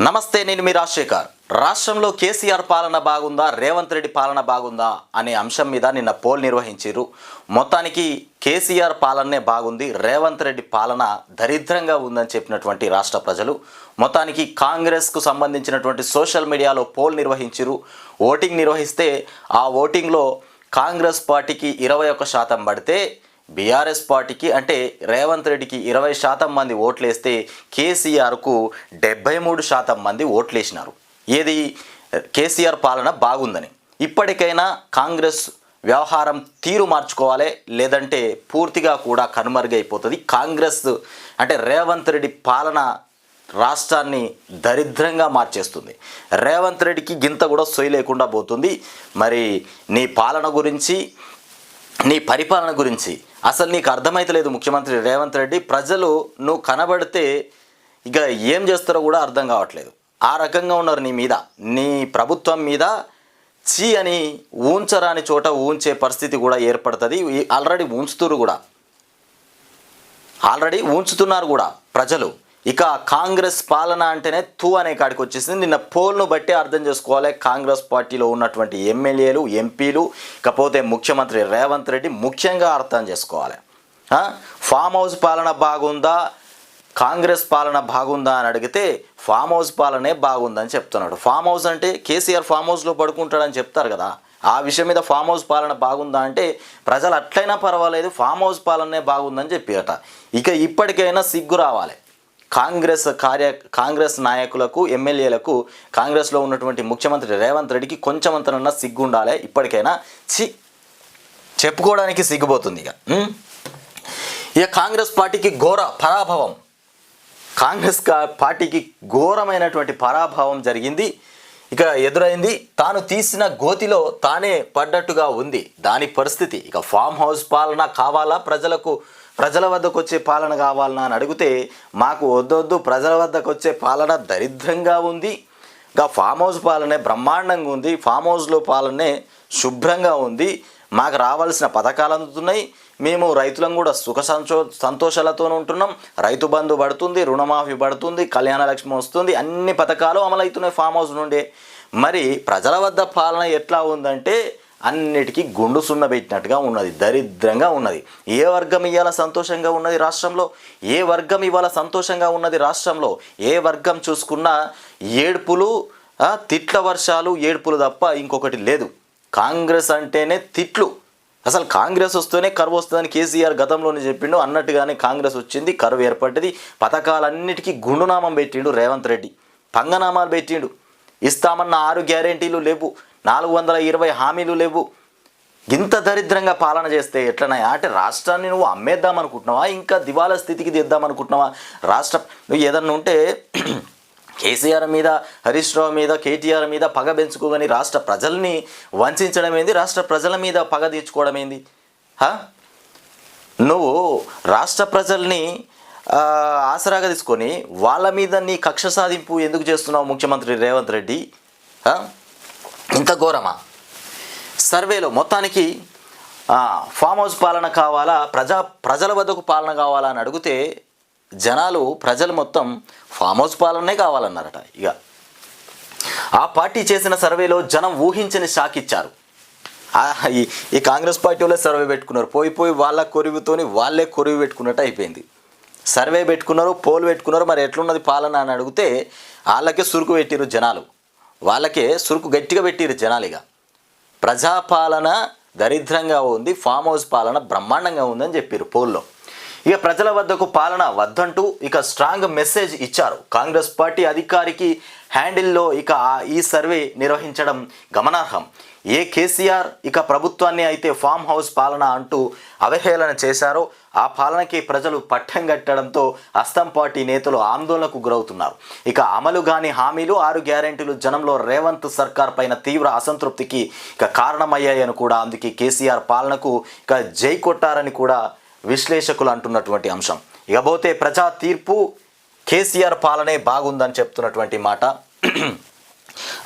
నమస్తే, నేను మీ రాజశేఖర్. రాష్ట్రంలో కేసీఆర్ పాలన బాగుందా, రేవంత్ రెడ్డి పాలన బాగుందా అనే అంశం మీద నిన్న పోల్ నిర్వహించారు. మొత్తానికి కేసీఆర్ పాలనే బాగుంది, రేవంత్ రెడ్డి పాలన దరిద్రంగా ఉందని చెప్పినటువంటి రాష్ట్ర ప్రజలు మొత్తానికి కాంగ్రెస్కు సంబంధించినటువంటి సోషల్ మీడియాలో పోల్ నిర్వహించారు. ఓటింగ్ నిర్వహిస్తే ఆ ఓటింగ్లో కాంగ్రెస్ పార్టీకి 21% పడితే బీఆర్ఎస్ పార్టీకి అంటే రేవంత్ రెడ్డికి 20% మంది ఓట్లేస్తే కేసీఆర్కు 73% మంది ఓట్లేసినారు. ఏది కేసీఆర్ పాలన బాగుందని. ఇప్పటికైనా కాంగ్రెస్ వ్యవహారం తీరు మార్చుకోవాలి, లేదంటే పూర్తిగా కూడా కనుమరుగైపోతుంది. కాంగ్రెస్ అంటే రేవంత్ రెడ్డి పాలన రాష్ట్రాన్ని దరిద్రంగా మార్చేస్తుంది. రేవంత్ రెడ్డికి గింత కూడా సొయ్యి లేకుండా పోతుంది. మరి నీ పాలన గురించి, నీ పరిపాలన గురించి అసలు నీకు అర్థమైతలేదు ముఖ్యమంత్రి రేవంత్ రెడ్డి. ప్రజలు నువ్వు కనబడితే ఇక ఏం చేస్తారో కూడా అర్థం కావట్లేదు. ఆ రకంగా ఉన్నారు నీ మీద, నీ ప్రభుత్వం మీద. చీ అని ఊంచరాని చోట ఊంచే పరిస్థితి కూడా ఏర్పడుతుంది. ఆల్రెడీ ఊంచుతున్నారు కూడా ప్రజలు. ఇక కాంగ్రెస్ పాలన అంటేనే తూ అనే కాడికి వచ్చేసింది. నిన్న పోల్ను బట్టి అర్థం చేసుకోవాలి కాంగ్రెస్ పార్టీలో ఉన్నటువంటి ఎమ్మెల్యేలు, ఎంపీలు, ఇకపోతే ముఖ్యమంత్రి రేవంత్ రెడ్డి ముఖ్యంగా అర్థం చేసుకోవాలి. ఫామ్ హౌస్ పాలన బాగుందా, కాంగ్రెస్ పాలన బాగుందా అని అడిగితే ఫామ్ హౌస్ పాలనే బాగుందని చెప్తున్నాడు. ఫామ్ హౌస్ అంటే కేసీఆర్ ఫామ్ హౌస్లో పడుకుంటాడని చెప్తారు కదా, ఆ విషయం మీద ఫామ్ హౌస్ పాలన బాగుందా అంటే ప్రజలు అట్లయినా పర్వాలేదు ఫామ్ హౌస్ పాలనే బాగుందని చెప్పారట. ఇక ఇప్పటికైనా సిగ్గు రావాలి కాంగ్రెస్ నాయకులకు, ఎమ్మెల్యేలకు, కాంగ్రెస్లో ఉన్నటువంటి ముఖ్యమంత్రి రేవంత్ రెడ్డికి కొంచెమంతనన్నా సిగ్గు ఉండాలి. ఇప్పటికైనా చెప్పుకోవడానికి సిగ్గుపోతుంది. ఇక కాంగ్రెస్ పార్టీకి ఘోర పరాభవం, కాంగ్రెస్ పార్టీకి ఘోరమైనటువంటి పరాభవం జరిగింది. ఇక ఎదురైంది. తాను తీసిన గోతిలో తానే పడ్డట్టుగా ఉంది దాని పరిస్థితి. ఇక ఫామ్ హౌస్ పాలన కావాలా, ప్రజల వద్దకు వచ్చే పాలన కావాలన్నా అని అడిగితే మాకు వద్దొద్దు, ప్రజల వద్దకు వచ్చే పాలన దరిద్రంగా ఉంది, ఇంకా ఫామ్ హౌస్ పాలనే బ్రహ్మాండంగా ఉంది, ఫామ్ హౌస్లో పాలనే శుభ్రంగా ఉంది, మాకు రావాల్సిన పథకాలు అందుతున్నాయి, మేము రైతులం కూడా సంతోషాలతో ఉంటున్నాం, రైతు బంధు పడుతుంది, రుణమాఫీ పడుతుంది, కళ్యాణ లక్ష్మి వస్తుంది, అన్ని పథకాలు అమలవుతున్నాయి ఫామ్ హౌస్ నుండి. మరి ప్రజల వద్ద పాలన ఎట్లా ఉందంటే అన్నిటికీ గుండు సున్నబెట్టినట్టుగా ఉన్నది, దరిద్రంగా ఉన్నది. ఏ వర్గం ఇవాళ సంతోషంగా ఉన్నది రాష్ట్రంలో? ఏ వర్గం ఇవాళ సంతోషంగా ఉన్నది రాష్ట్రంలో? ఏ వర్గం చూసుకున్నా ఏడ్పులు, తిట్ల వర్షాలు, ఏడ్పులు తప్ప ఇంకొకటి లేదు. కాంగ్రెస్ అంటేనే తిట్లు. అసలు కాంగ్రెస్ వస్తేనే కరువు వస్తుందని కేసీఆర్ గతంలోనే చెప్పిండు. అన్నట్టుగానే కాంగ్రెస్ వచ్చింది, కరువు ఏర్పడ్డది. పథకాలన్నిటికీ గుండునామం పెట్టిండు రేవంత్ రెడ్డి, పంగనామాలు పెట్టిండు. ఇస్తామన్న 6 గ్యారెంటీలు లేవు, 420 హామీలు లేవు. ఇంత దరిద్రంగా పాలన చేస్తే ఎట్లనా? అంటే రాష్ట్రాన్ని నువ్వు అమ్మేద్దాం అనుకుంటున్నావా, ఇంకా దివాలా స్థితికి తెద్దాం అనుకుంటున్నావా? నువ్వు ఏదన్నా ఉంటే కేసీఆర్ మీద, హరీష్ రావు మీద, కేటీఆర్ మీద పగ పెంచుకోగాని రాష్ట్ర ప్రజల్ని వంచడం ఏంది? రాష్ట్ర ప్రజల మీద పగ తీర్చుకోవడం ఏంది? నువ్వు రాష్ట్ర ప్రజల్ని ఆసరాగా తీసుకొని వాళ్ళ మీద నీ కక్ష సాధింపు ఎందుకు చేస్తున్నావు ముఖ్యమంత్రి రేవంత్ రెడ్డి? ఇంత ఘోరమా? సర్వేలో మొత్తానికి ఫామ్ హౌస్ పాలన కావాలా, ప్రజల వద్దకు పాలన కావాలా అని అడిగితే ప్రజలు మొత్తం ఫామ్ హౌస్ పాలనే కావాలన్నారట. ఇక ఆ పార్టీ చేసిన సర్వేలో జనం ఊహించని షాక్ ఇచ్చారు. ఈ కాంగ్రెస్ పార్టీ వాళ్ళే సర్వే పెట్టుకున్నారు, పోయి వాళ్ళ కొరివితోని వాళ్ళే కొరివి పెట్టుకున్నట్టు అయిపోయింది. సర్వే పెట్టుకున్నారు, పోల్ పెట్టుకున్నారు. మరి ఎట్లున్నది పాలన అని అడిగితే వాళ్ళకే సురుకు పెట్టిరు జనాలు, వాళ్ళకే సురుకు గట్టిగా పెట్టిరు జనాలు. ఇక ప్రజాపాలన దరిద్రంగా ఉంది, ఫామ్ హౌస్ పాలన బ్రహ్మాండంగా ఉందని చెప్పారు పోల్లో. ఇక ప్రజల వద్దకు పాలన వద్దంటూ ఇక స్ట్రాంగ్ మెసేజ్ ఇచ్చారు. కాంగ్రెస్ పార్టీ అధికారికి హ్యాండిల్లో ఇక ఈ సర్వే నిర్వహించడం గమనార్హం. ఏ కేసీఆర్ ఇక ప్రభుత్వాన్ని అయితే ఫామ్ హౌస్ పాలన అంటూ అవహేళన చేశారో ఆ పాలనకి ప్రజలు పట్టం కట్టడంతో అస్తం పార్టీ నేతలు ఆందోళనకు గురవుతున్నారు. ఇక అమలు కాని హామీలు, 6 గ్యారెంటీలు జనంలో రేవంత్ సర్కార్ పైన తీవ్ర అసంతృప్తికి ఇక కారణమయ్యాయని కూడా, అందుకే కేసీఆర్ పాలనకు ఇక జై కొట్టారని కూడా విశ్లేషకులు అంటున్నటువంటి అంశం. ఇకపోతే ప్రజా తీర్పు కేసీఆర్ పాలనే బాగుందని చెప్తున్నటువంటి మాట.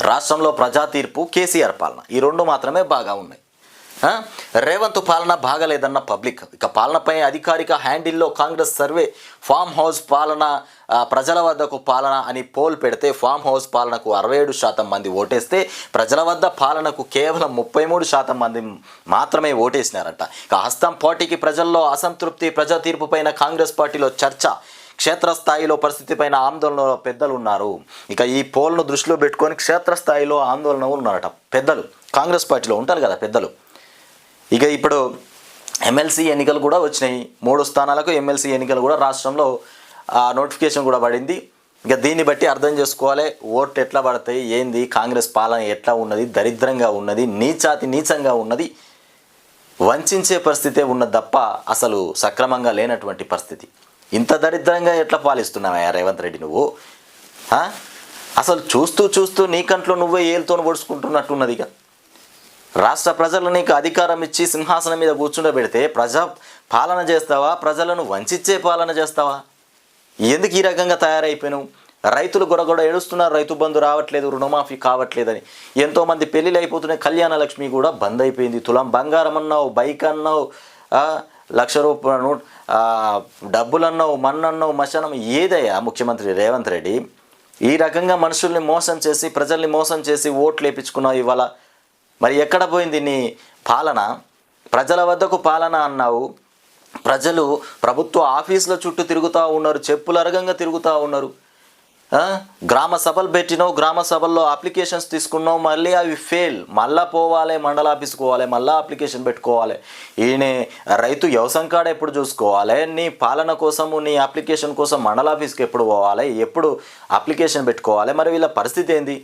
రాష్ట్రంలో ప్రజా తీర్పు, కేసీఆర్ పాలన, ఈ రెండు మాత్రమే బాగా ఉన్నాయి. రేవంత్ పాలన బాగలేదన్న పబ్లిక్. ఇక పాలనపై అధికారిక హ్యాండిల్లో కాంగ్రెస్ సర్వే ఫామ్ హౌస్ పాలన ప్రజల వద్దకు పాలన అని పోల్ పెడితే ఫామ్ హౌస్ పాలనకు 67% మంది ఓటేస్తే ప్రజల వద్ద పాలనకు కేవలం 33% మంది మాత్రమే ఓటేసినారట. ఇక హస్తం పార్టీకి ప్రజల్లో అసంతృప్తి, ప్రజా తీర్పుపైన కాంగ్రెస్ పార్టీలో చర్చ, క్షేత్రస్థాయిలో పరిస్థితిపైన ఆందోళనలో పెద్దలు ఉన్నారు. ఇక ఈ పోల్ను దృష్టిలో పెట్టుకొని క్షేత్రస్థాయిలో ఆందోళన ఉన్నారట పెద్దలు. కాంగ్రెస్ పార్టీలో ఉంటారు కదా పెద్దలు. ఇక ఇప్పుడు ఎమ్మెల్సీ ఎన్నికలు కూడా వచ్చినాయి. 3 స్థానాలకు ఎమ్మెల్సీ ఎన్నికలు కూడా రాష్ట్రంలో నోటిఫికేషన్ కూడా పడింది. ఇక దీన్ని బట్టి అర్థం చేసుకోవాలి ఓట్లు ఎట్లా పడతాయి, ఏంది, కాంగ్రెస్ పాలన ఎట్లా ఉన్నది, దరిద్రంగా ఉన్నది, నీచంగా ఉన్నది, వంచే పరిస్థితే ఉన్నది తప్ప అసలు సక్రమంగా లేనటువంటి పరిస్థితి. ఇంత దరిద్రంగా ఎట్లా పాలిస్తున్నావా రేవంత్ రెడ్డి నువ్వు? అసలు చూస్తూ నీ కంట్లో నువ్వే ఏలుతో పొడుచుకుంటున్నట్టున్నది. ఇక రాష్ట్ర ప్రజలు నీకు అధికారం ఇచ్చి సింహాసనం మీద కూర్చుండబెడితే ప్రజా పాలన చేస్తావా, ప్రజలను వంచే పాలన చేస్తావా? ఎందుకు ఈ రకంగా తయారైపోయినావు? రైతులు గొడగొడ ఏడుస్తున్నారు, రైతు బంధు రావట్లేదు, రుణమాఫీ కావట్లేదని. ఎంతోమంది పెళ్ళిళ్ళు అయిపోతున్నాయి, కళ్యాణ లక్ష్మి కూడా బంద్ అయిపోయింది. తులం బంగారం అన్నావు, బైక్ అన్నావు, 1,00,000 రూపాయలు డబ్బులు అన్నావు, మన్నన్నావు, మశానం. ఏదయ్యా ముఖ్యమంత్రి రేవంత్ రెడ్డి? ఈ రకంగా మనుషుల్ని మోసం చేసి, ప్రజల్ని మోసం చేసి ఓట్లు వేయించుకున్నావు. ఇవాళ మరి ఎక్కడ పోయింది నీ పాలన? ప్రజల వద్దకు పాలన అన్నావు. ప్రజలు ప్రభుత్వ ఆఫీసుల చుట్టూ తిరుగుతూ ఉన్నారు, చెప్పులు అరగంగా తిరుగుతూ ఉన్నారు. గ్రామ సభలు పెట్టినావు, గ్రామ సభల్లో అప్లికేషన్స్ తీసుకున్నావు, మళ్ళీ అవి ఫెయిల్. మళ్ళీ పోవాలి, మండల ఆఫీస్కి పోవాలి, మళ్ళీ అప్లికేషన్ పెట్టుకోవాలి. ఈయన రైతు వ్యవసాయం కాడ ఎప్పుడు చూసుకోవాలి? నీ పాలన కోసము, నీ అప్లికేషన్ కోసం మండల ఆఫీస్కి ఎప్పుడు పోవాలి, ఎప్పుడు అప్లికేషన్ పెట్టుకోవాలి? మరి వీళ్ళ పరిస్థితి ఏంది?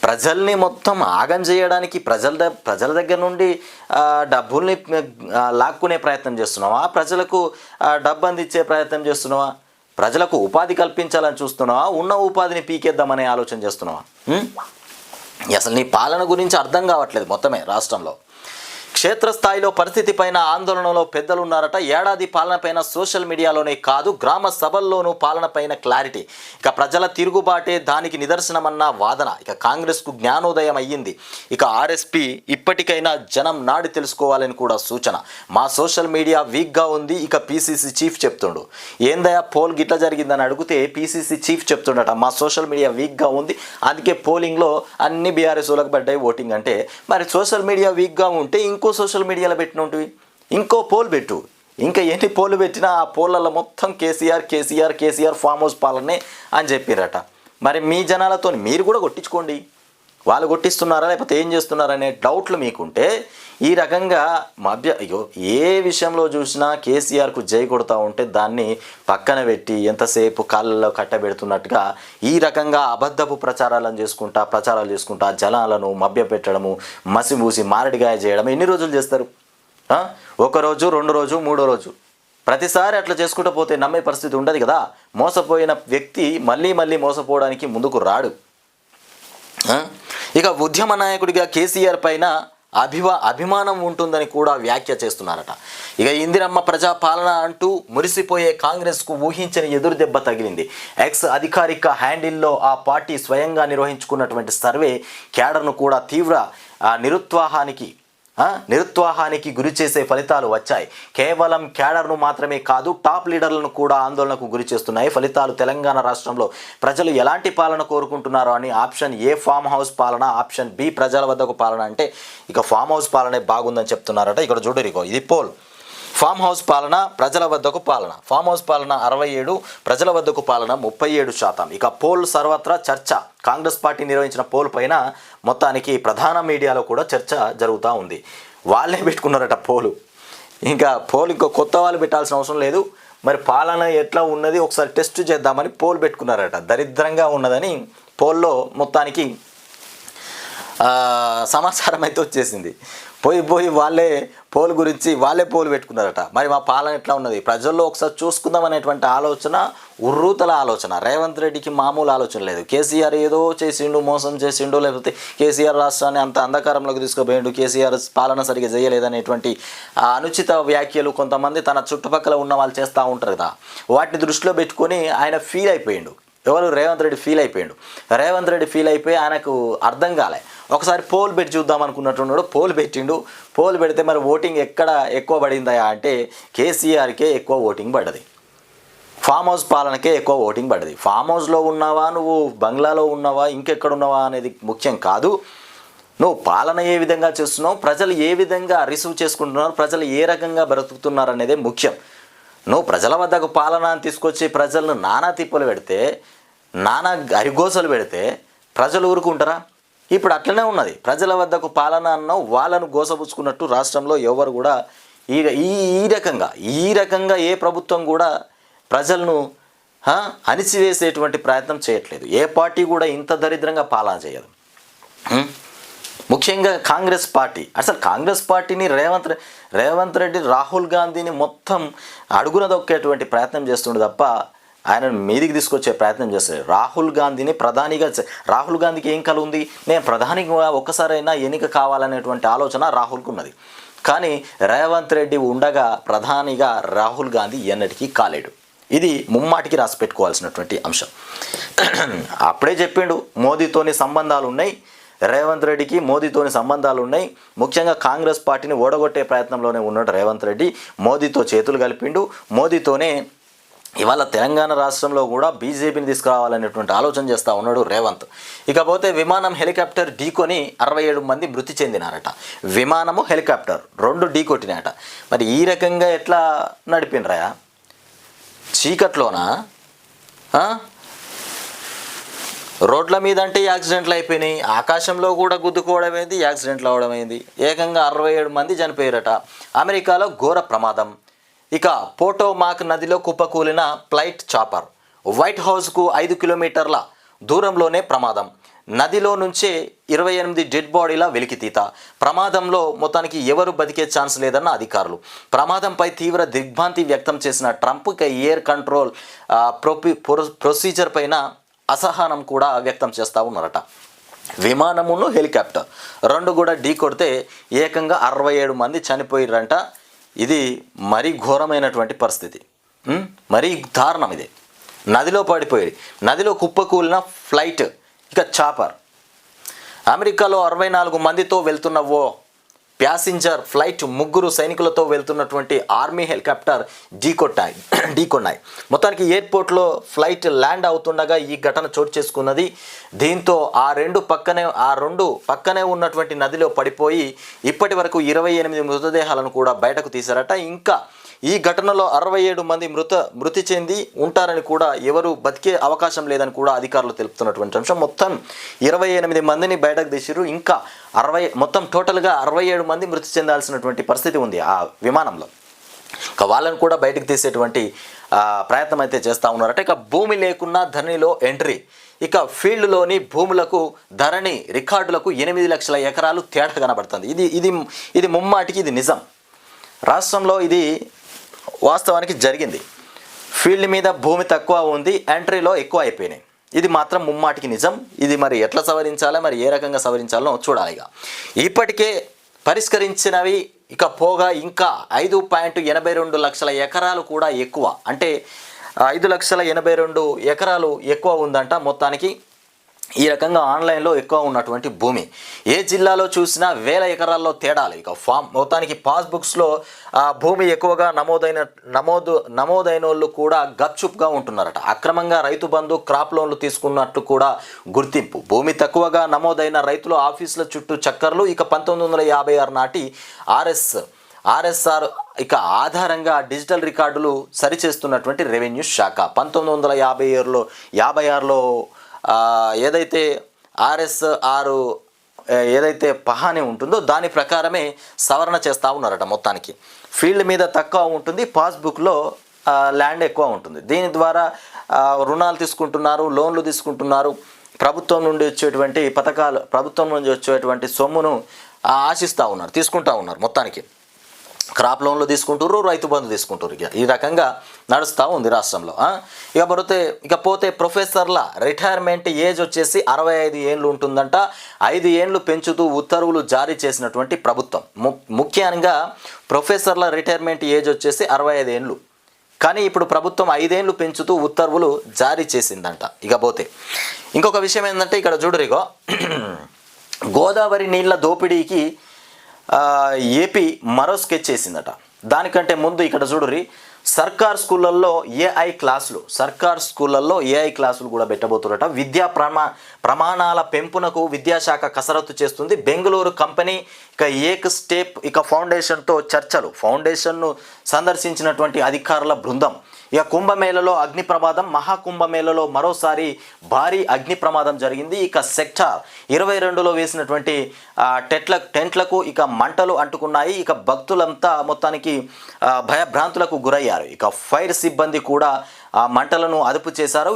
ప్రజల్ని మొత్తం ఆగం చేయడానికి ప్రజల దగ్గర నుండి డబ్బుల్ని లాక్కునే ప్రయత్నం చేస్తున్నావా? ప్రజలకు డబ్బు అందించే ప్రయత్నం చేస్తున్నావా? ప్రజలకు ఉపాధి కల్పించాలని చూస్తున్నావా? ఉన్న ఉపాధిని పీకేద్దామనే ఆలోచన చేస్తున్నావా? అసలు నీ పాలన గురించి అర్థం కావట్లేదు మొత్తమే రాష్ట్రంలో. క్షేత్రస్థాయిలో పరిస్థితి పైన ఆందోళనలో పెద్దలు ఉన్నారట. ఏడాది పాలనపైన సోషల్ మీడియాలోనే కాదు, గ్రామ సభల్లోనూ పాలనపైన క్లారిటీ. ఇక ప్రజల తిరుగుబాటే దానికి నిదర్శనమన్న వాదన. ఇక కాంగ్రెస్కు జ్ఞానోదయం అయ్యింది. ఇక ఆర్ఎస్పీ ఇప్పటికైనా జనం నాడి తెలుసుకోవాలని కూడా సూచన. మా సోషల్ మీడియా వీక్గా ఉంది. ఇక పీసీసీ చీఫ్ చెప్తుండు. ఏందయ్యా పోల్ గిట్లా జరిగిందని అడిగితే పీసీసీ చీఫ్ చెప్తుండట, మా సోషల్ మీడియా వీక్గా ఉంది, అందుకే పోలింగ్లో అన్ని బీఆర్ఎస్ వాళ్ళకి పడ్డాయి ఓటింగ్. అంటే మరి సోషల్ మీడియా వీక్గా ఉంటే ఇంకో సోషల్ మీడియాలో పెట్టిన ఉంటుంది, ఇంకో పోల్ పెట్టు. ఇంకా ఎన్ని పోలు పెట్టినా ఆ పోల్లలో మొత్తం కేసీఆర్ ఫామ్ హౌస్ పాలనే అని చెప్పారట. మరి మీ జనాలతో మీరు కూడా కొట్టించుకోండి. వాళ్ళు కొట్టిస్తున్నారా లేకపోతే ఏం చేస్తున్నారనే డౌట్లు మీకుంటే ఈ రకంగా ఏ విషయంలో చూసినా కేసీఆర్కు జై కొడతా ఉంటే దాన్ని పక్కన పెట్టి ఎంతసేపు కాళ్ళలో కట్టబెడుతున్నట్టుగా ఈ రకంగా అబద్ధపు ప్రచారాలు చేసుకుంటా జనాలను మభ్యపెట్టడము, మసిమూసి మారడిగాయ చేయడం ఎన్ని రోజులు చేస్తారు? 1 రోజు, 2 రోజు, 3వ రోజు. ప్రతిసారి అట్లా చేసుకుంటూ పోతే నమ్మే పరిస్థితి ఉండదు కదా. మోసపోయిన వ్యక్తి మళ్ళీ మోసపోవడానికి ముందుకు రాడు. ఇక ఉద్యమ నాయకుడిగా కేసీఆర్ పైన అభిమానం ఉంటుందని కూడా వ్యాఖ్య చేస్తున్నారట. ఇక ఇందిరమ్మ ప్రజాపాలన అంటూ మురిసిపోయే కాంగ్రెస్కు ఊహించని ఎదురు దెబ్బ తగిలింది. ఎక్స్ అధికారిక హ్యాండిల్లో ఆ పార్టీ స్వయంగా నిర్వహించుకున్నటువంటి సర్వే క్యాడర్ను కూడా తీవ్ర నిరుత్సాహానికి గురి చేసే ఫలితాలు వచ్చాయి. కేవలం క్యాడర్ను మాత్రమే కాదు, టాప్ లీడర్లను కూడా ఆందోళనకు గురి చేస్తున్నాయి ఫలితాలు. తెలంగాణ రాష్ట్రంలో ప్రజలు ఎలాంటి పాలన కోరుకుంటున్నారో అని ఆప్షన్ ఏ ఫామ్ హౌస్ పాలన, ఆప్షన్ బి ప్రజల వద్దకు పాలన అంటే ఇక ఫామ్ హౌస్ పాలనే బాగుందని చెప్తున్నారట. ఇక్కడ చూడరిగో ఇది పోల్. ఫామ్ హౌస్ పాలన, ప్రజల వద్దకు పాలన. ఫామ్ హౌస్ పాలన 67, ప్రజల వద్దకు పాలన 37%. ఇక పోల్ సర్వత్రా చర్చ. కాంగ్రెస్ పార్టీ నిర్వహించిన పోల్ పైన మొత్తానికి ప్రధాన మీడియాలో కూడా చర్చ జరుగుతూ ఉంది. వాళ్ళే పెట్టుకున్నారట పోలు. ఇంకా పోల్ ఇంకో కొత్త వాళ్ళు పెట్టాల్సిన అవసరం లేదు. మరి పాలన ఎట్లా ఉన్నది ఒకసారి టెస్ట్ చేద్దామని పోల్ పెట్టుకున్నారట. దరిద్రంగా ఉన్నదని పోల్లో మొత్తానికి సమాచారం అయితే వచ్చేసింది. పోయి వాళ్ళే పోల్ గురించి పోల్ పెట్టుకున్నారట. మరి మా పాలన ఎట్లా ఉన్నది ప్రజల్లో ఒకసారి చూసుకుందాం అనేటువంటి ఆలోచన, ఉర్రూతల ఆలోచన. రేవంత్ రెడ్డికి మామూలు ఆలోచన లేదు. కేసీఆర్ ఏదో చేసిండు, మోసం చేసిండు, లేకపోతే కేసీఆర్ రాష్ట్రాన్ని అంత అంధకారంలోకి తీసుకుపోయిండు, కేసీఆర్ పాలన సరిగ్గా చేయలేదనేటువంటి అనుచిత వ్యాఖ్యలు కొంతమంది తన చుట్టుపక్కల ఉన్న వాళ్ళు చేస్తూ ఉంటారు కదా, వాటిని దృష్టిలో పెట్టుకొని ఆయన ఫీల్ అయిపోయిండు. ఎవరు రేవంత్ రెడ్డి ఫీల్ అయిపోయాడు. రేవంత్ రెడ్డి ఫీల్ అయిపోయి ఆయనకు అర్థం కాలే. ఒకసారి పోల్ పెట్టి చూద్దాం అనుకున్నట్టున్నాడు. పోల్ పెట్టిండు. పోల్ పెడితే మరి ఓటింగ్ ఎక్కడ ఎక్కువ పడిందా అంటే కేసీఆర్కే ఎక్కువ ఓటింగ్ పడ్డది. ఫామ్ హౌస్ పాలనకే ఎక్కువ ఓటింగ్ పడ్డది. ఫామ్ హౌస్లో ఉన్నావా, నువ్వు బంగ్లాలో ఉన్నావా, ఇంకెక్కడ ఉన్నావా అనేది ముఖ్యం కాదు. నువ్వు పాలన ఏ విధంగా చేస్తున్నావు, ప్రజలు ఏ విధంగా రిసీవ్ చేసుకుంటున్నారు, ప్రజలు ఏ రకంగా బ్రతుకుతున్నారు అనేదే ముఖ్యం. నువ్వు ప్రజల వద్దకు పాలన తీసుకొచ్చి ప్రజలను నానా తిప్పలు పెడితే, నానా అరిగోసలు పెడితే ప్రజలు ఊరుకుంటారా? ఇప్పుడు అట్లనే ఉన్నది. ప్రజల వద్దకు పాలన అన్నావు, వాళ్ళను గోసపుచ్చుకున్నట్టు రాష్ట్రంలో ఎవరు కూడా ఈ రకంగా ఏ ప్రభుత్వం కూడా ప్రజలను అణిచివేసేటువంటి ప్రయత్నం చేయట్లేదు. ఏ పార్టీ కూడా ఇంత దరిద్రంగా పాలన చేయదు. ముఖ్యంగా కాంగ్రెస్ పార్టీ. అసలు కాంగ్రెస్ పార్టీని రేవంత్ రెడ్డి రాహుల్ గాంధీని మొత్తం అడుగున దొక్కేటువంటి ప్రయత్నం చేస్తుండే తప్ప ఆయనను మీదికి తీసుకొచ్చే ప్రయత్నం చేస్తారు. రాహుల్ గాంధీని ప్రధానిగా, రాహుల్ గాంధీకి ఏం కల ఉంది, నేను ప్రధానిగా ఒక్కసారైనా ఎన్నిక కావాలనేటువంటి ఆలోచన రాహుల్కు ఉన్నది. కానీ రేవంత్ రెడ్డి ఉండగా ప్రధానిగా రాహుల్ గాంధీ ఎన్నటికీ కాలేడు. ఇది ముమ్మాటికి రాసి పెట్టుకోవాల్సినటువంటి అంశం. అప్పుడే చెప్పిండు, మోదీతోని సంబంధాలు ఉన్నాయి, రేవంత్ రెడ్డికి మోదీతోని సంబంధాలు ఉన్నాయి. ముఖ్యంగా కాంగ్రెస్ పార్టీని ఓడగొట్టే ప్రయత్నంలోనే ఉన్నాడు రేవంత్ రెడ్డి. మోదీతో చేతులు కలిపిండు. మోదీతోనే ఇవాళ తెలంగాణ రాష్ట్రంలో కూడా బీజేపీని తీసుకురావాలనేటువంటి ఆలోచన చేస్తూ ఉన్నాడు రేవంత్. ఇకపోతే విమానం హెలికాప్టర్ ఢీకొని 67 మంది మృతి చెందినారట. విమానము హెలికాప్టర్ 2 ఢీకొట్టినాయట. మరి ఈ రకంగా ఎట్లా నడిపినరా? చీకట్లోనా? రోడ్ల మీద అంటే యాక్సిడెంట్లు అయిపోయినాయి, ఆకాశంలో కూడా గుద్దుకోవడం అయింది, యాక్సిడెంట్లు అవడం అయింది. ఏకంగా 67 మంది చనిపోయారట. అమెరికాలో ఘోర ప్రమాదం. ఇక పోటోమాక్ నదిలో కుప్పకూలిన ఫ్లైట్ చాపర్. వైట్ హౌస్కు 5 కిలోమీటర్ల దూరంలోనే ప్రమాదం. నదిలో నుంచే 28 డెడ్ బాడీల వెలికితీత. ప్రమాదంలో మొత్తానికి ఎవరు బతికే ఛాన్స్ లేదన్న అధికారులు. ప్రమాదంపై తీవ్ర దిగ్భ్రాంతి వ్యక్తం చేసిన ట్రంప్ ఎయిర్ కంట్రోల్ ప్రొసీజర్ పైన అసహనం కూడా వ్యక్తం చేస్తూ ఉన్నారట. విమానమును హెలికాప్టర్ 2 కూడా ఢీ కొడితే ఏకంగా 67 మంది చనిపోయారంట. ఇది మరీ ఘోరమైనటువంటి పరిస్థితి, మరీ దారుణం. ఇది నదిలో పడిపోయి, నదిలో కుప్పకూలిన ఫ్లైట్, ఇక చాపర్. అమెరికాలో 64 మందితో వెళ్తున్న ఓ ప్యాసింజర్ ఫ్లైట్ 3 సైనికులతో వెళ్తున్నటువంటి ఆర్మీ హెలికాప్టర్ ఢీకొన్నాయి. మొత్తానికి ఎయిర్పోర్ట్లో ఫ్లైట్ ల్యాండ్ అవుతుండగా ఈ ఘటన చోటు చేసుకున్నది. దీంతో ఆ రెండు పక్కనే ఉన్నటువంటి నదిలో పడిపోయి ఇప్పటి వరకు 28 మృతదేహాలను కూడా బయటకు తీశారట. ఇంకా ఈ ఘటనలో 67 మంది మృతి చెంది ఉంటారని కూడా, ఎవరు బతికే అవకాశం లేదని కూడా అధికారులు తెలుపుతున్నటువంటి అంశం. మొత్తం 28 మందిని బయటకు తీసిరు. ఇంకా మొత్తం టోటల్గా 67 మంది మృతి చెందాల్సినటువంటి పరిస్థితి ఉంది ఆ విమానంలో. ఇక వాళ్ళని కూడా బయటకు తీసేటువంటి ప్రయత్నం అయితే చేస్తూ ఉన్నారట. ఇక భూమి లేకున్నా ధరణిలో ఎంట్రీ. ఇక ఫీల్డ్లోని భూములకు ధరణి రికార్డులకు 8 లక్షల ఎకరాలు తేడా కనబడుతుంది. ఇది ముమ్మాటికి ఇది నిజం. రాష్ట్రంలో ఇది వాస్తవానికి జరిగింది. ఫీల్డ్ మీద భూమి తక్కువ ఉంది, ఎంట్రీలో ఎక్కువ అయిపోయినాయి. ఇది మాత్రం ముమ్మాటికి నిజం. ఇది మరి ఎట్లా సవరించాలో, మరి ఏ రకంగా సవరించాలో చూడాలి. ఇప్పటికే పరిష్కరించినవి ఇక పోగా ఇంకా 5.82 లక్షల ఎకరాలు కూడా ఎక్కువ, అంటే 5,82,000 ఎకరాలు ఎక్కువ ఉందంట మొత్తానికి. ఈ రకంగా ఆన్లైన్లో ఎక్కువ ఉన్నటువంటి భూమి ఏ జిల్లాలో చూసినా 1000 ఎకరాల్లో తేడాలు. ఇక మొత్తానికి పాస్బుక్స్లో భూమి ఎక్కువగా నమోదైన వాళ్ళు కూడా గప్చుప్గా ఉంటున్నారట. అక్రమంగా రైతు బంధు, క్రాప్ లోన్లు తీసుకున్నట్టు కూడా గుర్తింపు. భూమి తక్కువగా నమోదైన రైతులు ఆఫీసుల చుట్టూ చక్కర్లు. ఇక 1956 నాటి ఆర్ఎస్ఆర్ ఇక ఆధారంగా డిజిటల్ రికార్డులు సరిచేస్తున్నటువంటి రెవెన్యూ శాఖ. 1956లో ఏదైతే ఆర్ఎస్ఆర్ ఏదైతే పహాని ఉంటుందో దాని ప్రకారమే సవరణ చేస్తూ ఉన్నారట. మొత్తానికి ఫీల్డ్ మీద తక్కువ ఉంటుంది, పాస్బుక్లో ల్యాండ్ ఎక్కువ ఉంటుంది. దీని ద్వారా రుణాలు తీసుకుంటున్నారు, లోన్లు తీసుకుంటున్నారు. ప్రభుత్వం నుండి వచ్చేటువంటి పథకాలు, ప్రభుత్వం నుండి వచ్చేటువంటి సొమ్మును ఆశిస్తూ ఉన్నారు, తీసుకుంటూ ఉన్నారు. మొత్తానికి క్రాప్ లోన్లు తీసుకుంటారు, రైతు బంధు తీసుకుంటారు. ఈ రకంగా నడుస్తూ ఉంది రాష్ట్రంలో. ఇకపోతే ప్రొఫెసర్ల రిటైర్మెంట్ ఏజ్ వచ్చేసి 65 ఏళ్ళు ఉంటుందంట. 5 ఏళ్ళు పెంచుతూ ఉత్తర్వులు జారీ చేసినటువంటి ప్రభుత్వం. ముఖ్యంగా ప్రొఫెసర్ల రిటైర్మెంట్ ఏజ్ వచ్చేసి 65 ఏళ్ళు. కానీ ఇప్పుడు ప్రభుత్వం 5 ఏళ్ళు పెంచుతూ ఉత్తర్వులు జారీ చేసిందంట. ఇకపోతే ఇంకొక విషయం ఏంటంటే ఇక్కడ చూడరిగో గోదావరి నీళ్ల దోపిడీకి ఏపీ మరో స్కెచ్ చేసిందట. దానికంటే ముందు ఇక్కడ చూడరి సర్కార్ స్కూళ్ళల్లో ఏఐ క్లాసులు కూడా పెట్టబోతున్నట. విద్యా ప్రమాణాల పెంపునకు విద్యాశాఖ కసరత్తు చేస్తుంది. బెంగళూరు కంపెనీ ఇక ఏక్ స్టెప్ ఇక ఫౌండేషన్తో చర్చలు. ఫౌండేషన్ను సందర్శించినటువంటి అధికారుల బృందం. ఇక కుంభమేళలో అగ్ని ప్రమాదం. మహాకుంభమేళలో మరోసారి భారీ అగ్ని ప్రమాదం జరిగింది. ఇక సెక్టార్ 22లో వేసినటువంటి టెంట్లకు ఇక మంటలు అంటుకున్నాయి. ఇక భక్తులంతా మొత్తానికి భయభ్రాంతులకు గురయ్యారు. ఇక ఫైర్ సిబ్బంది కూడా ఆ మంటలను అదుపు చేశారు.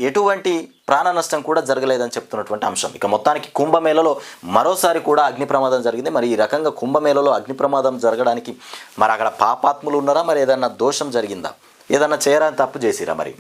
ఎటువంటి ప్రాణ నష్టం కూడా జరగలేదని చెప్తున్నటువంటి అంశం. ఇక మొత్తానికి కుంభమేళలో మరోసారి కూడా అగ్ని ప్రమాదం జరిగింది. మరి ఈ రకంగా కుంభమేళలో అగ్ని ప్రమాదం జరగడానికి మరి అక్కడ పాపాత్ములు ఉన్నారా, మరి ఏదన్నా దోషం జరిగిందా, ఏదన్నా చేయరాని తప్పు చేసిరా? మరి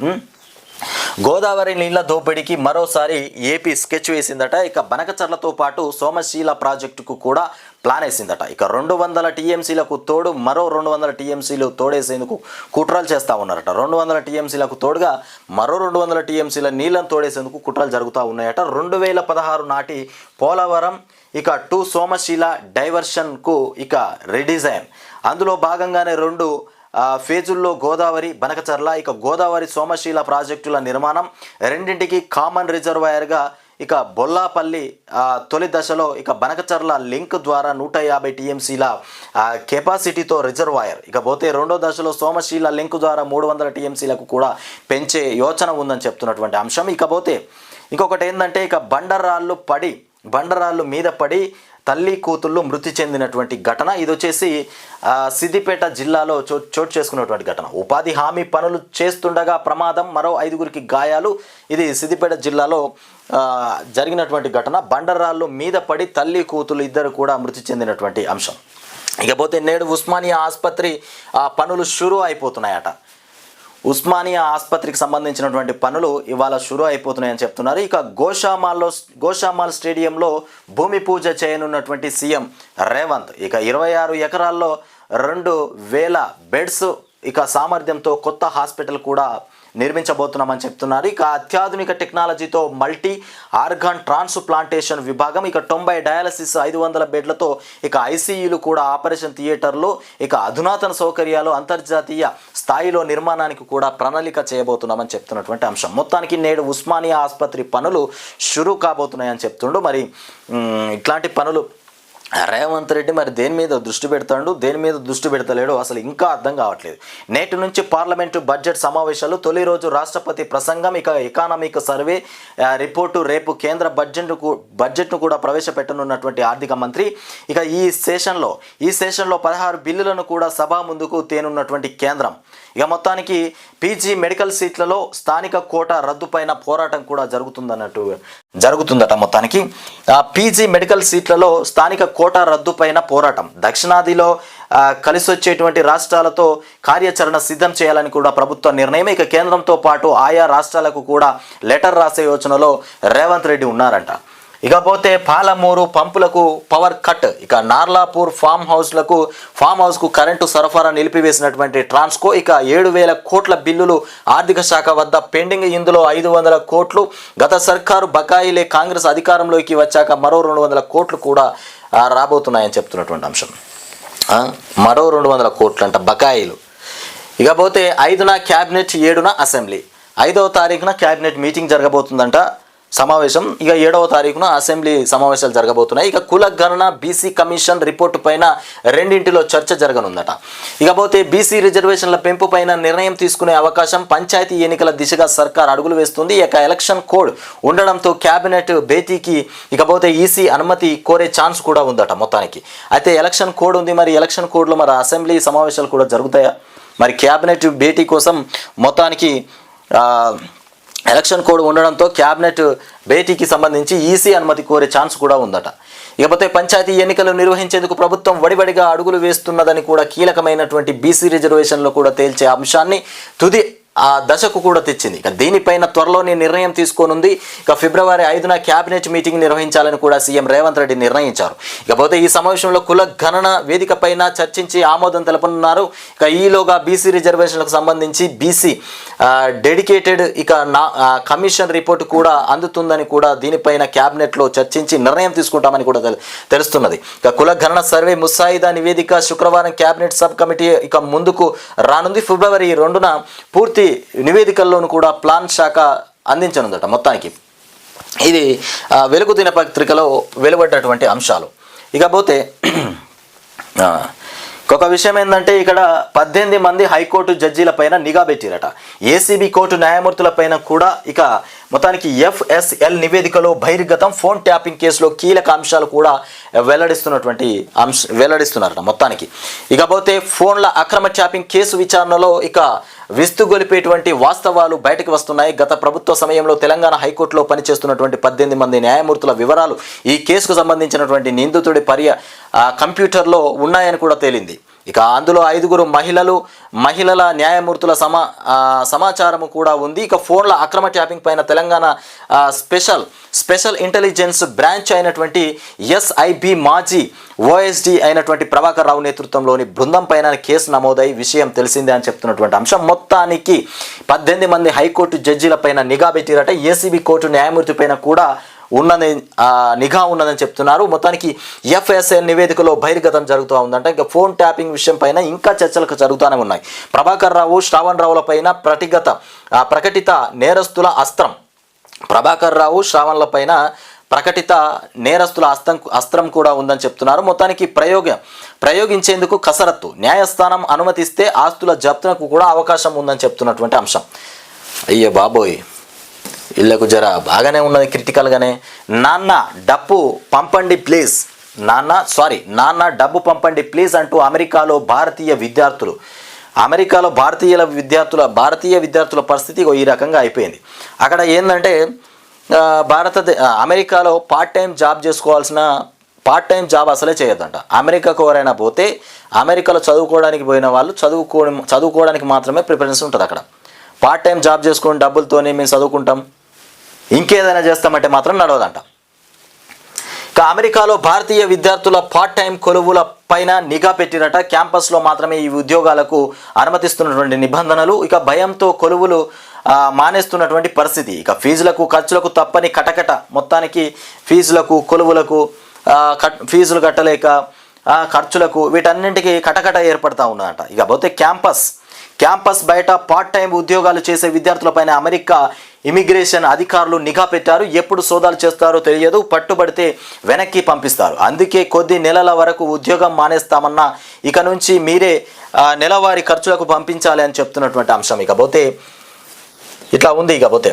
గోదావరి నీళ్ల దోపిడీకి మరోసారి ఏపీ స్కెచ్ వేసిందట. ఇక బనకచర్లతో పాటు సోమశీల ప్రాజెక్టుకు కూడా ప్లాన్ వేసిందట. ఇక 200 టీఎంసీలకు తోడు మరో 200 టీఎంసీలు తోడేసేందుకు కుట్రలు చేస్తూ ఉన్నారట. 200 టీఎంసీలకు తోడుగా మరో 200 టీఎంసీల నీళ్లను తోడేసేందుకు కుట్రలు జరుగుతూ ఉన్నాయట. 2016 నాటి పోలవరం ఇక 2 సోమశీల డైవర్షన్కు ఇక రిడిజైన్. అందులో భాగంగానే 2 ఫేజుల్లో గోదావరి బనకచర్ల ఇక గోదావరి సోమశీల ప్రాజెక్టుల నిర్మాణం. రెండింటికి కామన్ రిజర్వాయర్గా ఇక బొల్లాపల్లి తొలి దశలో ఇక బనకచర్ల లింక్ ద్వారా 150 టీఎంసీల కెపాసిటీతో రిజర్వాయర్. ఇకపోతే రెండో దశలో సోమశీల లింక్ ద్వారా 300 టీఎంసీలకు కూడా పెంచే యోచన ఉందని చెప్తున్నటువంటి అంశం. ఇకపోతే ఇంకొకటి ఏంటంటే ఇక బండరాళ్ళు మీద పడి తల్లి కూతుళ్ళు మృతి చెందినటువంటి ఘటన. ఇది వచ్చేసి సిద్దిపేట జిల్లాలో చోటు చేసుకున్నటువంటి ఘటన. ఉపాధి హామీ పనులు చేస్తుండగా ప్రమాదం, మరో 5గురికి గాయాలు. ఇది సిద్దిపేట జిల్లాలో జరిగినటువంటి ఘటన. బండరాళ్ళు మీద పడి తల్లి కూతుళ్ళు ఇద్దరు కూడా మృతి చెందినటువంటి అంశం. ఇకపోతే నేడు ఉస్మానియా ఆసుపత్రి పనులు షురూ అయిపోతున్నాయట. ఉస్మానియా ఆసుపత్రికి సంబంధించినటువంటి పనులు ఇవాళ షురూ అయిపోతున్నాయని చెప్తున్నారు. ఇక గోషామాల్ స్టేడియంలో భూమి పూజ చేయనున్నటువంటి సీఎం రేవంత్. ఇక 26 ఎకరాల్లో 2000 బెడ్స్ ఇక సామర్థ్యంతో కొత్త హాస్పిటల్ కూడా నిర్మించబోతున్నామని చెప్తున్నారు. ఇక అత్యాధునిక టెక్నాలజీతో మల్టీ ఆర్గాన్ ట్రాన్స్ప్లాంటేషన్ విభాగం, ఇక 90 డయాలసిస్ 500 బెడ్లతో ఇక ఐసీయూలు కూడా, ఆపరేషన్ థియేటర్లు, ఇక అధునాతన సౌకర్యాలు అంతర్జాతీయ స్థాయిలో నిర్మాణానికి కూడా ప్రణాళిక చేయబోతున్నామని చెప్తున్నటువంటి అంశం. మొత్తానికి నేడు ఉస్మానియా ఆసుపత్రి పనులు షురూ కాబోతున్నాయని చెప్తుండు. మరి ఇట్లాంటి పనులు రేవంత్ రెడ్డి మరి దేని మీద దృష్టి పెడతాడు, దేని మీద దృష్టి పెడతలేడు అసలు ఇంకా అర్థం కావట్లేదు. నేటి నుంచి పార్లమెంటు బడ్జెట్ సమావేశాలు. తొలి రోజు రాష్ట్రపతి ప్రసంగం, ఇక ఎకానమిక్ సర్వే రిపోర్టు. రేపు కేంద్ర బడ్జెట్ను కూడా ప్రవేశపెట్టనున్నటువంటి ఆర్థిక మంత్రి. ఇక ఈ సెషన్లో 16 బిల్లులను కూడా సభ ముందుకు తేనున్నటువంటి కేంద్రం. ఇక మొత్తానికి పీజీ మెడికల్ సీట్లలో స్థానిక కోటా రద్దుపైన పోరాటం కూడా జరుగుతుందట. మొత్తానికి పీజీ మెడికల్ సీట్లలో స్థానిక కోటా రద్దుపైన పోరాటం. దక్షిణాదిలో కలిసొచ్చేటువంటి రాష్ట్రాలతో కార్యాచరణ సిద్ధం చేయాలని కూడా ప్రభుత్వ నిర్ణయం. ఇక కేంద్రంతో పాటు ఆయా రాష్ట్రాలకు కూడా లెటర్ రాసే యోచనలో రేవంత్ రెడ్డి ఉన్నారంట. ఇకపోతే పాలమూరు పంపులకు పవర్ కట్. ఇక నార్లాపూర్ ఫామ్ హౌస్కు కరెంటు సరఫరా నిలిపివేసినటువంటి ట్రాన్స్కో. ఇక 7,000 కోట్ల బిల్లులు ఆర్థిక శాఖ వద్ద పెండింగ్. ఇందులో 500 కోట్లు గత సర్కారు బకాయిలే. కాంగ్రెస్ అధికారంలోకి వచ్చాక మరో 200 కోట్లు కూడా రాబోతున్నాయని చెప్తున్నటువంటి అంశం. మరో 200 కోట్లు అంట బకాయిలు. ఇకపోతే 5న క్యాబినెట్, 7న అసెంబ్లీ. 5వ తారీఖున క్యాబినెట్ మీటింగ్ జరగబోతుందంట సమావేశం. ఇక 7వ తారీఖున అసెంబ్లీ సమావేశాలు జరగబోతున్నాయి. ఇక కుల గణన, బీసీ కమిషన్ రిపోర్టు పైన రెండింటిలో చర్చ జరగనుందట. ఇకపోతే బీసీ రిజర్వేషన్ల పెంపు పైన నిర్ణయం తీసుకునే అవకాశం. పంచాయతీ ఎన్నికల దిశగా సర్కార్ అడుగులు వేస్తుంది. ఇక ఎలక్షన్ కోడ్ ఉండడంతో క్యాబినెట్ భేటీకి ఇకపోతే ఈసీ అనుమతి కోరే ఛాన్స్ కూడా ఉందట. మొత్తానికి అయితే ఎలక్షన్ కోడ్ ఉంది. మరి ఎలక్షన్ కోడ్లో మరి అసెంబ్లీ సమావేశాలు కూడా జరుగుతాయా? మరి క్యాబినెట్ భేటీ కోసం మొత్తానికి ఎలక్షన్ కోడ్ ఉండడంతో క్యాబినెట్ భేటీకి సంబంధించి ఈసీ అనుమతి కోరే ఛాన్స్ కూడా ఉందట. ఇకపోతే పంచాయతీ ఎన్నికలు నిర్వహించేందుకు ప్రభుత్వం వడివడిగా అడుగులు వేస్తున్నదని కూడా కీలకమైనటువంటి బీసీ రిజర్వేషన్లో కూడా తేల్చే అంశాన్ని తుది ఆ దశకు కూడా తెచ్చింది. ఇక దీనిపైన త్వరలోనే నిర్ణయం తీసుకోనుంది. ఇక ఫిబ్రవరి 5న క్యాబినెట్ మీటింగ్ నిర్వహించాలని కూడా సీఎం రేవంత్ రెడ్డి నిర్ణయించారు. ఇకపోతే ఈ సమావేశంలో కుల గణన వేదిక పైన చర్చించి ఆమోదం తెలపనున్నారు. ఇక ఈలోగా బీసీ రిజర్వేషన్లకు సంబంధించి బీసీ డెడికేటెడ్ కమిషన్ రిపోర్ట్ కూడా అందుతుందని కూడా దీనిపైన క్యాబినెట్లో చర్చించి నిర్ణయం తీసుకుంటామని కూడా తెలుస్తున్నది. ఇక కుల గణన సర్వే ముసాయిదా నివేదిక శుక్రవారం క్యాబినెట్ సబ్ కమిటీ ఇక ముందుకు రానుంది. ఫిబ్రవరి 2న పూర్తి నివేదికల్లోనూ కూడా ప్లాన్ శాఖ అందించనుందట. మొత్తానికి ఇది వెలుగు దినపత్రికలో వెలువడ్డటువంటి అంశాలు. ఇకపోతే ఒక విషయం ఏంటంటే ఇక్కడ 18 మంది హైకోర్టు జడ్జీలపైన నిఘా పెట్టిరట. ఏసీబీ కోర్టు న్యాయమూర్తులపైన కూడా ఇక మొత్తానికి FSL నివేదికలో బహిర్గతం ఫోన్ ట్యాపింగ్ కేసులో కీలక అంశాలు కూడా వెల్లడిస్తున్నారట. మొత్తానికి ఇకపోతే ఫోన్ల అక్రమ ట్యాపింగ్ కేసు విచారణలో ఇక విస్తుగొలిపేటువంటి వాస్తవాలు బయటకు వస్తున్నాయి. గత ప్రభుత్వ సమయంలో తెలంగాణ హైకోర్టులో పనిచేస్తున్నటువంటి 18 మంది న్యాయమూర్తుల వివరాలు ఈ కేసుకు సంబంధించినటువంటి నిందితుడి కంప్యూటర్లో ఉన్నాయని కూడా తేలింది. ఇక అందులో 5 మహిళల న్యాయమూర్తుల సమాచారము కూడా ఉంది. ఇక ఫోన్ల అక్రమ ట్యాపింగ్ పైన తెలంగాణ స్పెషల్ ఇంటెలిజెన్స్ బ్రాంచ్ అయినటువంటి SIB మాజీ OSD అయినటువంటి ప్రభాకర్ రావు నేతృత్వంలోని బృందం పైన కేసు నమోదై విషయం తెలిసిందే అని చెప్తున్నటువంటి అంశం. మొత్తానికి 18 మంది హైకోర్టు జడ్జీల పైన నిఘా పెట్టిరట. ఏసీబీ కోర్టు న్యాయమూర్తి పైన కూడా నిఘా ఉన్నదని చెప్తున్నారు. మొత్తానికి FSL నివేదికలో బహిర్గతం జరుగుతూ ఉందంట. ఇంకా ఫోన్ ట్యాపింగ్ విషయం పైన ఇంకా చర్చలకు జరుగుతూనే ఉన్నాయి. ప్రభాకర్ రావు శ్రావణ్ రావుల పైన ప్రకటిత నేరస్తుల అస్త్రం. ప్రభాకర్ రావు శ్రావణ్ల పైన ప్రకటిత నేరస్తుల అస్త్రం కూడా ఉందని చెప్తున్నారు. మొత్తానికి ప్రయోగించేందుకు కసరత్తు. న్యాయస్థానం అనుమతిస్తే ఆస్తుల జప్తునకు కూడా అవకాశం ఉందని చెప్తున్నటువంటి అంశం. అయ్యో బాబోయ్, ఇళ్లకు జర బాగానే ఉన్నది క్రిటికల్గానే. నాన్న డబ్బు పంపండి ప్లీజ్, నాన్న డబ్బు పంపండి ప్లీజ్ అంటూ అమెరికాలో భారతీయ విద్యార్థుల పరిస్థితి ఈ రకంగా అయిపోయింది. అక్కడ ఏంటంటే అమెరికాలో పార్ట్ టైం జాబ్ అసలే చేయొద్దంట. అమెరికాకు ఎవరైనా పోతే అమెరికాలో చదువుకోవడానికి పోయిన వాళ్ళు చదువుకోవడానికి మాత్రమే ప్రిఫరెన్స్ ఉంటుంది. అక్కడ పార్ట్ టైం జాబ్ చేసుకుని డబ్బులతోనే మేము చదువుకుంటాం, ఇంకేదైనా చేస్తామంటే మాత్రం నడవదంట. ఇక అమెరికాలో భారతీయ విద్యార్థుల పార్ట్ టైం కొలువుల పైన నిఘా పెట్టిరట. క్యాంపస్లో మాత్రమే ఈ ఉద్యోగాలకు అనుమతిస్తున్నటువంటి నిబంధనలు. ఇక భయంతో కొలువులు మానేస్తున్నటువంటి పరిస్థితి. ఇక ఫీజులకు ఖర్చులకు తప్పని కటకట. మొత్తానికి ఫీజులకు కొలువులకు ఫీజులు కట్టలేక ఖర్చులకు వీటన్నింటికి కటకట ఏర్పడతా ఉన్నదట. ఇకపోతే క్యాంపస్ బయట పార్ట్ టైం ఉద్యోగాలు చేసే విద్యార్థులపైన అమెరికా ఇమిగ్రేషన్ అధికారులు నిఘా పెట్టారు. ఎప్పుడు సోదాలు చేస్తారో తెలియదు, పట్టుబడితే వెనక్కి పంపిస్తారు. అందుకే కొద్ది నెలల వరకు ఉద్యోగం మానేస్తామన్నా ఇక నుంచి మీరే నెలవారీ ఖర్చులకు పంపించాలి అని చెప్తున్నటువంటి అంశం. ఇకపోతే ఇట్లా ఉంది. ఇకపోతే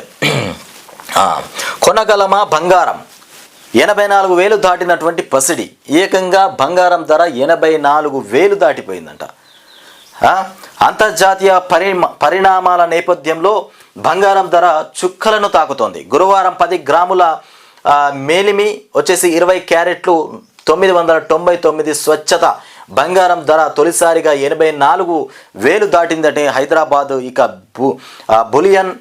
కొనగలమా బంగారం 84,000 దాటినటువంటి పసిడి. ఏకంగా బంగారం ధర 84,000 దాటిపోయిందంట. అంతర్జాతీయ పరిణామాల నేపథ్యంలో బంగారం ధర చుక్కలను తాకుతోంది. గురువారం 10 గ్రాముల మేలిమి వచ్చేసి 20 క్యారెట్లు 999 స్వచ్ఛత బంగారం ధర తొలిసారిగా 84,000 దాటిందంటే హైదరాబాదు. ఇక బులియన్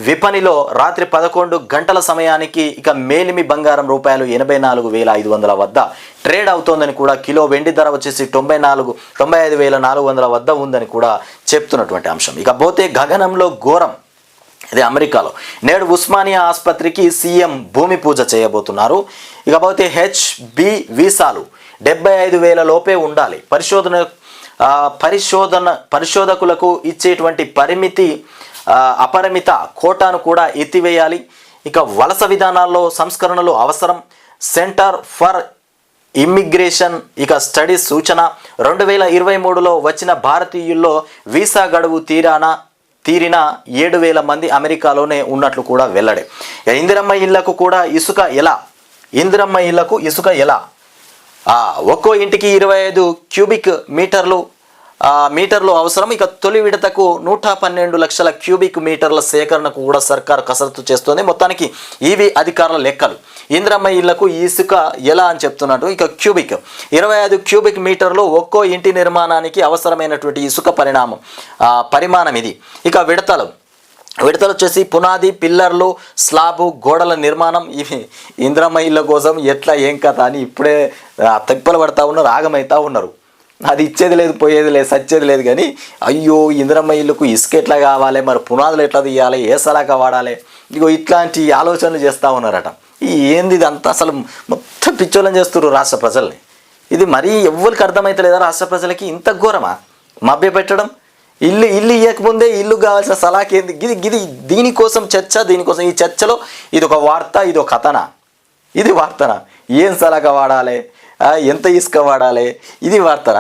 విపణిలో రాత్రి 11 గంటల సమయానికి ఇక మేలిమి బంగారం రూపాయలు 84,500 వద్ద ట్రేడ్ అవుతోందని కూడా, కిలో వెండి ధర వచ్చేసి 95,400 వద్ద ఉందని కూడా చెప్తున్నటువంటి అంశం. ఇకపోతే గగనంలో ఘోరం. ఇది అమెరికాలో నేడు ఉస్మానియా ఆసుపత్రికి సీఎం భూమి పూజ చేయబోతున్నారు. ఇకపోతే HB వీసాలు 75,000 లోపే ఉండాలి. పరిశోధకులకు ఇచ్చేటువంటి అపరిమిత కోటాను కూడా ఎత్తివేయాలి. ఇక వలస విధానాల్లో సంస్కరణలు అవసరం. సెంటర్ ఫర్ ఇమ్మిగ్రేషన్ స్టడీస్ సూచన. 2023లో వచ్చిన భారతీయుల్లో వీసా గడువు తీరిన 7,000 మంది అమెరికాలోనే ఉన్నట్లు కూడా వెల్లడే. ఇందిరమ్మ ఇళ్లకు కూడా ఇసుక ఎలా ఒక్కో ఇంటికి 25 క్యూబిక్ మీటర్లు మీటర్లు అవసరం. ఇక తొలి విడతకు 112 లక్షల క్యూబిక్ మీటర్ల సేకరణకు కూడా సర్కారు కసరత్తు చేస్తోంది. మొత్తానికి ఇవి అధికారుల లెక్కలు. ఇందిరమ్మ ఇళ్లకు ఇసుక ఎలా అని చెప్తున్నట్టు ఇక క్యూబిక్ 25 క్యూబిక్ మీటర్లు ఒక్కో ఇంటి నిర్మాణానికి అవసరమైనటువంటి ఇసుక పరిమాణం ఇది. ఇక విడతలు వచ్చేసి పునాది, పిల్లర్లు, స్లాబు, గోడల నిర్మాణం. ఇవి ఇందిరమ్మ ఇళ్ళ కోసం ఎట్లా ఏం కథ అని ఇప్పుడే తగ్గులు పడతా ఉన్నారు, ఆగమవుతా ఉన్నారు. అది ఇచ్చేది లేదు, పోయేది లేదు, సచ్చేది లేదు. కానీ అయ్యో ఇందిరమ్మ ఇళ్ళకు ఇసుక ఎట్లా కావాలి, మరి పునాదులు ఎట్లా తీయాలి, ఏ సలాక వాడాలి, ఇగో ఇట్లాంటి ఆలోచనలు చేస్తూ ఉన్నారట. ఏంది ఇదంతా అసలు మొత్తం పిచ్చోళ్ళని చేస్తున్నారు రాష్ట్ర ప్రజల్ని. ఇది మరీ ఎవ్వరికి అర్థమవుతలేదా రాష్ట్ర ప్రజలకి? ఇంత ఘోరమా మభ్య పెట్టడం? ఇల్లు ఇవ్వకముందే ఇల్లు కావాల్సిన సలహాకి ఏంది? గిది దీనికోసం చర్చ, దీనికోసం ఈ చర్చలో ఇది ఒక వార్త, ఇది ఒక కథన, ఇది వార్తన. ఏం సలహా వాడాలి, ఎంత ఇసుక వాడాలి, ఇది వార్తన.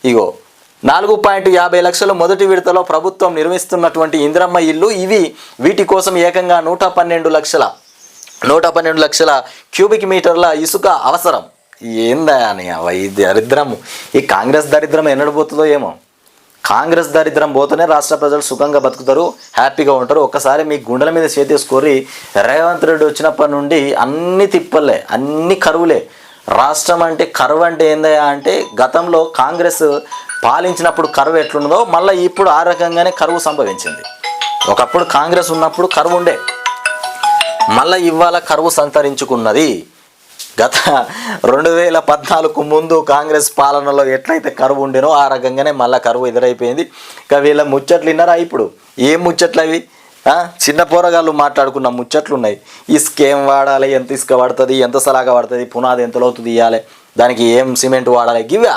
ఇగో 4.50 లక్షలు మొదటి విడతలో ప్రభుత్వం నిర్మిస్తున్నటువంటి ఇందిరమ్మ ఇల్లు ఇవి. వీటి కోసం ఏకంగా 112 లక్షల క్యూబిక్ మీటర్ల ఇసుక అవసరం. ఏందా అని ఈ దరిద్రము, ఈ కాంగ్రెస్ దరిద్రం ఎన్నడబోతుందో ఏమో. కాంగ్రెస్ దరిద్రం పోతేనే రాష్ట్ర ప్రజలు సుఖంగా బతుకుతారు, హ్యాపీగా ఉంటారు. ఒక్కసారి మీ గుండెల మీద చేతేసుకొని రేవంత్ రెడ్డి వచ్చినప్పటి నుండి అన్ని తిప్పలే, అన్ని కరువులే. రాష్ట్రం అంటే కరువు అంటే ఏందయ్యా అంటే గతంలో కాంగ్రెస్ పాలించినప్పుడు కరువు ఎట్లున్నదో మళ్ళీ ఇప్పుడు ఆ రకంగానే కరువు సంభవించింది. ఒకప్పుడు కాంగ్రెస్ ఉన్నప్పుడు కరువు ఉండే, మళ్ళీ ఇవాళ కరువు సంతరించుకున్నది. గత 2014 ముందు కాంగ్రెస్ పాలనలో ఎట్లయితే కరువు ఉండేనో ఆ రకంగానే మళ్ళీ కరువు ఎదురైపోయింది. ఇక వీళ్ళ ముచ్చట్లు విన్నారా? ఇప్పుడు ఏం ముచ్చట్లు అవి? చిన్న పోరగాళ్ళు మాట్లాడుకున్న ముచ్చట్లు ఉన్నాయి. ఇసుక ఏం వాడాలి, ఎంత ఇసుక పడుతుంది, ఎంత సలాగా పడుతుంది, పునాది ఎంత లోతు తీయాలి, దానికి ఏం సిమెంట్ వాడాలి, గివా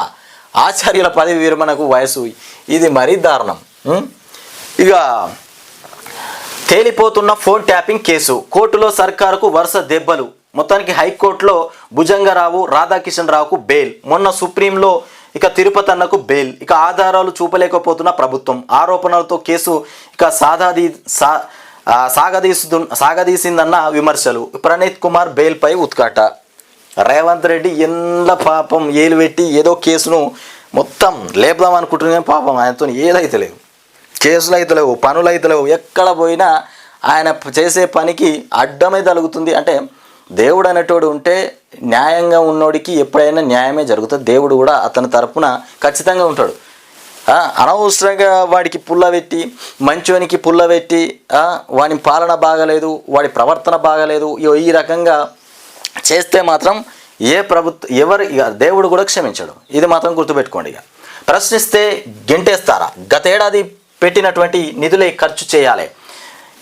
ఆచార్యుల పదవి విరమణకు వయసు. ఇది మరీ దారుణం. ఇక తేలిపోతున్న ఫోన్ ట్యాపింగ్ కేసు, కోర్టులో సర్కారుకు వరుస దెబ్బలు. మొత్తానికి హైకోర్టులో భుజంగరావు, రాధాకిషన్ రావుకు బెయిల్, మొన్న సుప్రీంలో ఇక తిరుపతి అన్నకు బెయిల్. ఇక ఆధారాలు చూపలేకపోతున్న ప్రభుత్వం, ఆరోపణలతో కేసు ఇక సాగదీసిందన్న విమర్శలు. ప్రణీత్ కుమార్ బెయిల్పై ఉత్కాట. రేవంత్ రెడ్డి ఎండ్ల పాపం ఏలు పెట్టి ఏదో కేసును మొత్తం లేపుదాం అనుకుంటున్నా, పాపం ఆయనతో ఏదైతే లేవు, కేసులు అయితే లేవు, పనులు అయితే లేవు. ఎక్కడ పోయినా ఆయన చేసే పనికి అడ్డమే తగులుతుంది. అంటే దేవుడు అనేటోడు ఉంటే న్యాయంగా ఉన్నోడికి ఎప్పుడైనా న్యాయమే జరుగుతుంది. దేవుడు కూడా అతని తరపున ఖచ్చితంగా ఉంటాడు. అనవసరంగా వాడికి పుల్ల పెట్టి, మంచోనికి పుల్ల పెట్టి, వాని పాలన బాగలేదు, వాడి ప్రవర్తన బాగలేదు, ఈ రకంగా చేస్తే మాత్రం ఇక దేవుడు కూడా క్షమించడు. ఇది మాత్రం గుర్తుపెట్టుకోండి. ఇక ప్రశ్నిస్తే గెంటేస్తారా? గతేడాది పెట్టినటువంటి నిధులే ఖర్చు చేయాలి.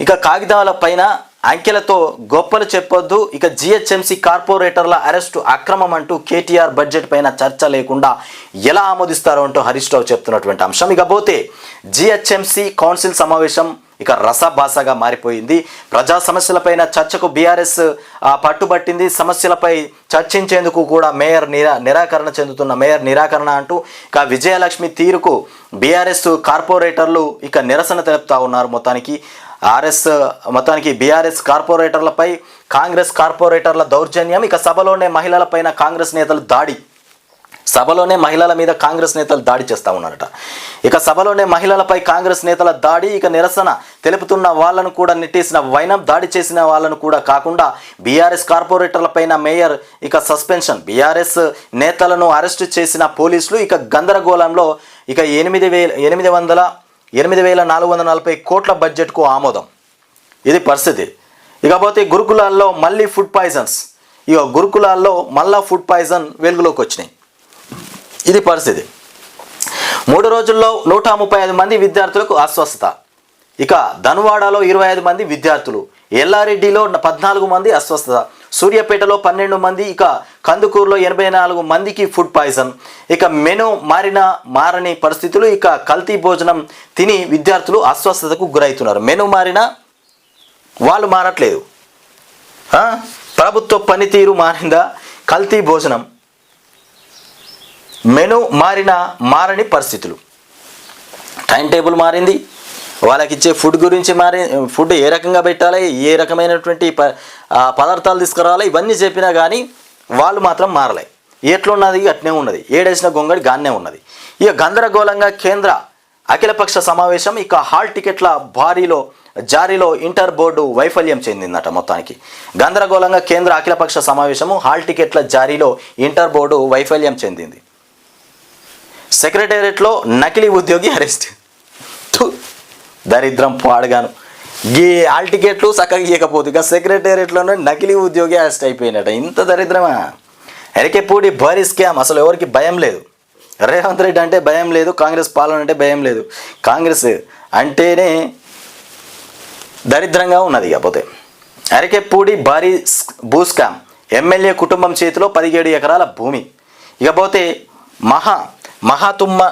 ఇక కాగితాల పైన అంకెలతో గొప్పలు చెప్పొద్దు. ఇక జిహెచ్ఎంసీ కార్పొరేటర్ల అరెస్టు అక్రమం అంటూ కేటీఆర్ బడ్జెట్ పైన చర్చ లేకుండా ఎలా ఆమోదిస్తారో అంటూ హరీష్ రావు చెప్తున్నటువంటి అంశం. ఇక పోతే జిహెచ్ఎంసీ కౌన్సిల్ సమావేశం ఇక రసాభాసగా మారిపోయింది. ప్రజా సమస్యలపైన చర్చకు బీఆర్ఎస్ పట్టుబట్టింది. సమస్యలపై చర్చించేందుకు కూడా మేయర్ నిరాకరణ అంటూ ఇక విజయలక్ష్మి తీరుకు బీఆర్ఎస్ కార్పొరేటర్లు ఇక నిరసన తెలుపుతా ఉన్నారు. మొత్తానికి బీఆర్ఎస్ కార్పొరేటర్లపై కాంగ్రెస్ కార్పొరేటర్ల దౌర్జన్యం. ఇక సభలోనే మహిళల మీద కాంగ్రెస్ నేతలు దాడి చేస్తూ ఉన్నారట. ఇక సభలోనే మహిళలపై కాంగ్రెస్ నేతల దాడి. ఇక నిరసన తెలుపుతున్న వాళ్ళను కూడా నెట్టేసిన వైనం, దాడి చేసిన వాళ్ళను కూడా కాకుండా బీఆర్ఎస్ కార్పొరేటర్లపైన మేయర్ ఇక సస్పెన్షన్. బీఆర్ఎస్ నేతలను అరెస్టు చేసిన పోలీసులు. ఇక గందరగోళంలో ఇక 8,440 కోట్ల బడ్జెట్కు ఆమోదం. ఇది పరిస్థితి. ఇకపోతే గురుకులాల్లో మళ్ళీ ఫుడ్ పాయిజన్స్. గురుకులాల్లో మళ్ళా ఫుడ్ పాయిజన్ వెలుగులోకి వచ్చినాయి. ఇది పరిస్థితి. 3 రోజుల్లో 135 మంది విద్యార్థులకు అస్వస్థత. ఇక ధనువాడలో 25 మంది విద్యార్థులు, ఎల్లారెడ్డిలో 14 మంది అస్వస్థత, సూర్యాపేటలో 12 మంది, ఇక కందుకూరులో 84 మందికి ఫుడ్ పాయిజన్. ఇక మెను మారని పరిస్థితులు. ఇక కల్తీ భోజనం తిని విద్యార్థులు అస్వస్థతకు గురవుతున్నారు. మెను మారినా వాళ్ళు మారట్లేదు. ప్రభుత్వ పనితీరు మారిందా? కల్తీ భోజనం, మెను మారని పరిస్థితులు. టైం టేబుల్ మారింది. వాళ్ళకి ఇచ్చే ఫుడ్ గురించి ఫుడ్ ఏ రకంగా పెట్టాలి, ఏ రకమైనటువంటి పదార్థాలు తీసుకురావాలి, ఇవన్నీ చెప్పినా కానీ వాళ్ళు మాత్రం మారలే. ఎట్లున్నది అట్నే ఉన్నది, ఏడేసిన గొంగడి గాన్నే ఉన్నది. ఇక గందరగోళంగా కేంద్ర అఖిలపక్ష సమావేశం, ఇక హాల్ టికెట్ల జారీలో ఇంటర్ బోర్డు వైఫల్యం చెందిందట. మొత్తానికి గందరగోళంగా కేంద్ర అఖిలపక్ష సమావేశము, హాల్ టికెట్ల జారీలో ఇంటర్ బోర్డు వైఫల్యం చెందింది. సెక్రటేరియట్లో నకిలీ ఉద్యోగి అరెస్ట్. దరిద్రం పాడుగాను. ఈ హాల్ టికెట్లు చక్కగా ఇవ్వకపోతే ఇక సెక్రటేరియట్లోనే నకిలీ ఉద్యోగి అరెస్ట్ అయిపోయినట. ఇంత దరిద్రమా? ఎరికెపూడి భారీ స్కామ్. అసలు ఎవరికి భయం లేదు. రేవంత్ రెడ్డి అంటే భయం లేదు, కాంగ్రెస్ పాలన అంటే భయం లేదు. కాంగ్రెస్ అంటేనే దరిద్రంగా ఉన్నది. ఇకపోతే అరికెపూడి భారీ భూ స్కామ్, ఎమ్మెల్యే కుటుంబం చేతిలో 17 ఎకరాల భూమి. ఇకపోతే మహాతుమ్మ